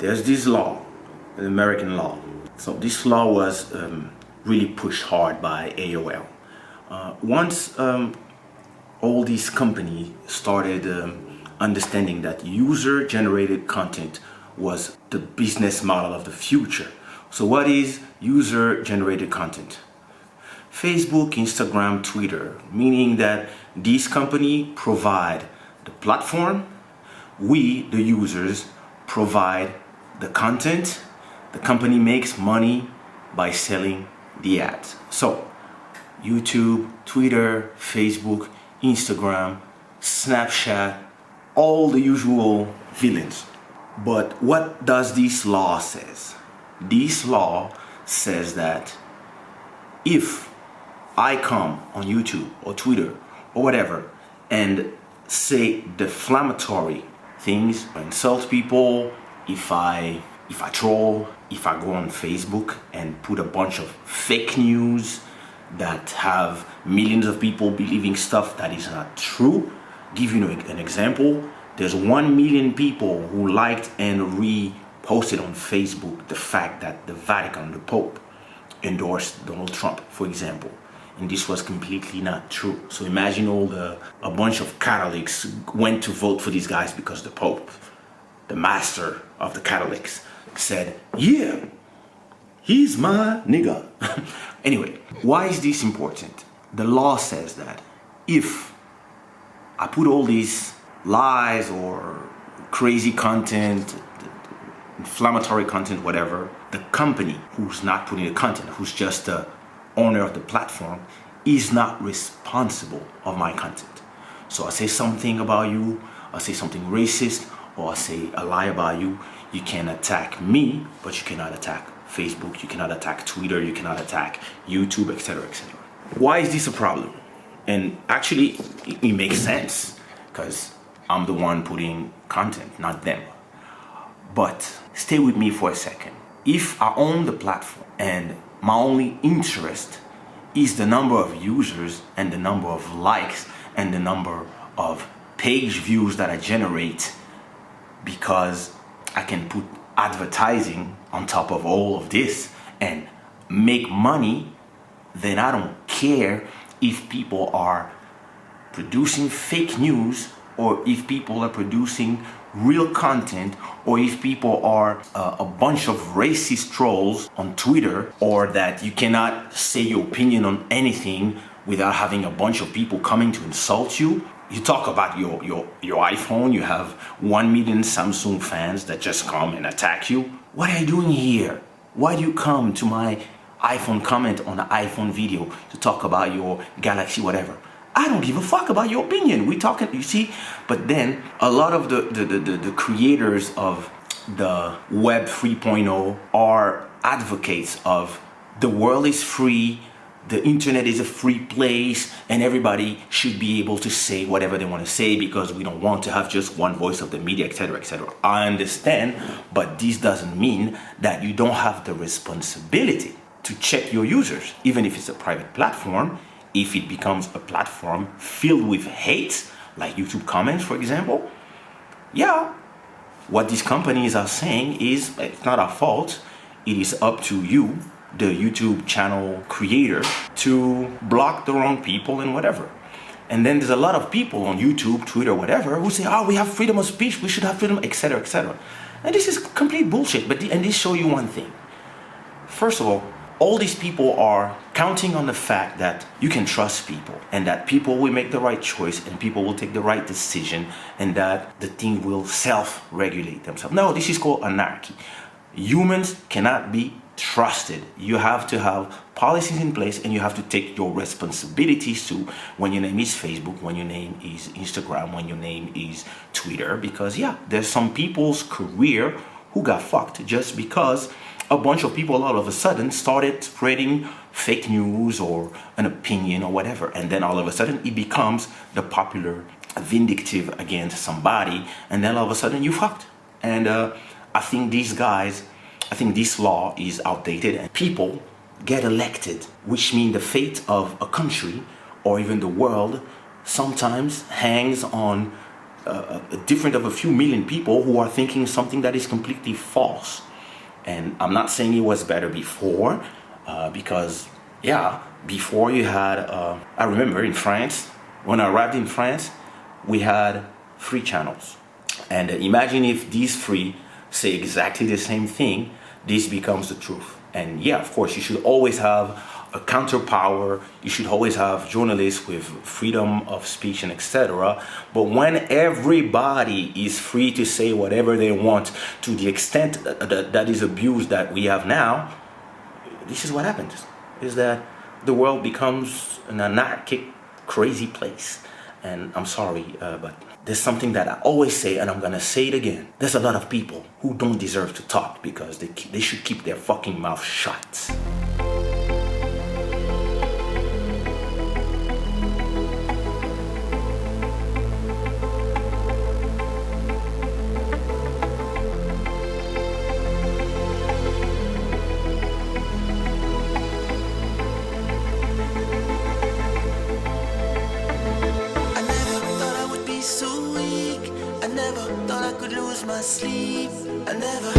there's this law, an American law. So this law was really pushed hard by AOL. Once all these companies started understanding that user-generated content was the business model of the future. So what is user-generated content? Facebook, Instagram, Twitter, meaning that these companies provide the platform, we, the users, provide the content, the company makes money by selling the ads. So YouTube, Twitter, Facebook, Instagram, Snapchat, all the usual villains. But what does this law says? This law says that if I come on YouTube or Twitter or whatever and say defamatory things, I insult people, if I troll, if I go on Facebook and put a bunch of fake news that have millions of people believing stuff that is not true. Give you an example. There's 1 million people who liked and reposted on Facebook the fact that the Vatican, the Pope, endorsed Donald Trump, for example. And this was completely not true. So imagine a bunch of Catholics went to vote for these guys because the Pope, the master of the Catholics, said, yeah, he's my nigga. Anyway, why is this important? The law says that if I put all these lies or crazy content, inflammatory content, whatever, the company who's not putting the content, who's just the owner of the platform, is not responsible of my content. So I say something about you, I say something racist, or I say a lie about you, you can attack me, but you cannot attack Facebook, you cannot attack Twitter, you cannot attack YouTube, etc., etc. Why is this a problem? And actually, it makes sense, because I'm the one putting content, not them. But stay with me for a second. If I own the platform and my only interest is the number of users and the number of likes and the number of page views that I generate, because I can put advertising on top of all of this and make money, then I don't care if people are producing fake news or if people are producing real content or if people are a bunch of racist trolls on Twitter, or that you cannot say your opinion on anything without having a bunch of people coming to insult you. You talk about your iPhone, you have 1 million Samsung fans that just come and attack you. What are you doing here? Why do you come to my iPhone comment on an iPhone video to talk about your Galaxy whatever? I don't give a fuck about your opinion. We talking, you see? But then a lot of the creators of the Web 3.0 are advocates of the world is free, the internet is a free place, and everybody should be able to say whatever they want to say because we don't want to have just one voice of the media, etc., etc. I understand, but this doesn't mean that you don't have the responsibility to check your users, even if it's a private platform. If it becomes a platform filled with hate, like YouTube comments, for example, yeah, what these companies are saying is it's not our fault. It is up to you, the YouTube channel creator, to block the wrong people and whatever. And then there's a lot of people on YouTube, Twitter, whatever, who say, oh, we have freedom of speech, we should have freedom, etc., etc. And this is complete bullshit. And this show you one thing. First of all these people are counting on the fact that you can trust people and that people will make the right choice and people will take the right decision and that the thing will self-regulate themselves. No, this is called anarchy. Humans cannot be trusted. You have to have policies in place and you have to take your responsibilities to when your name is Facebook, when your name is Instagram, when your name is Twitter, because yeah, there's some people's career who got fucked just because a bunch of people all of a sudden started spreading fake news or an opinion or whatever. And then all of a sudden it becomes the popular vindictive against somebody. And then all of a sudden you fucked. And I think these guys, I think this law is outdated and people get elected, which means the fate of a country or even the world sometimes hangs on different of a few million people who are thinking something that is completely false. And I'm not saying it was better before, because yeah, before you had, I remember in France, when I arrived in France, we had 3 channels. And imagine if these 3 say exactly the same thing, this becomes the truth. And yeah, of course, you should always have a counterpower. You should always have journalists with freedom of speech and etc. But when everybody is free to say whatever they want to the extent that is abused that we have now, this is what happens, is that the world becomes an anarchic, crazy place. And I'm sorry, but there's something that I always say, and I'm gonna say it again. There's a lot of people who don't deserve to talk because they should keep their fucking mouth shut. So weak, I never thought I could lose my sleep. I never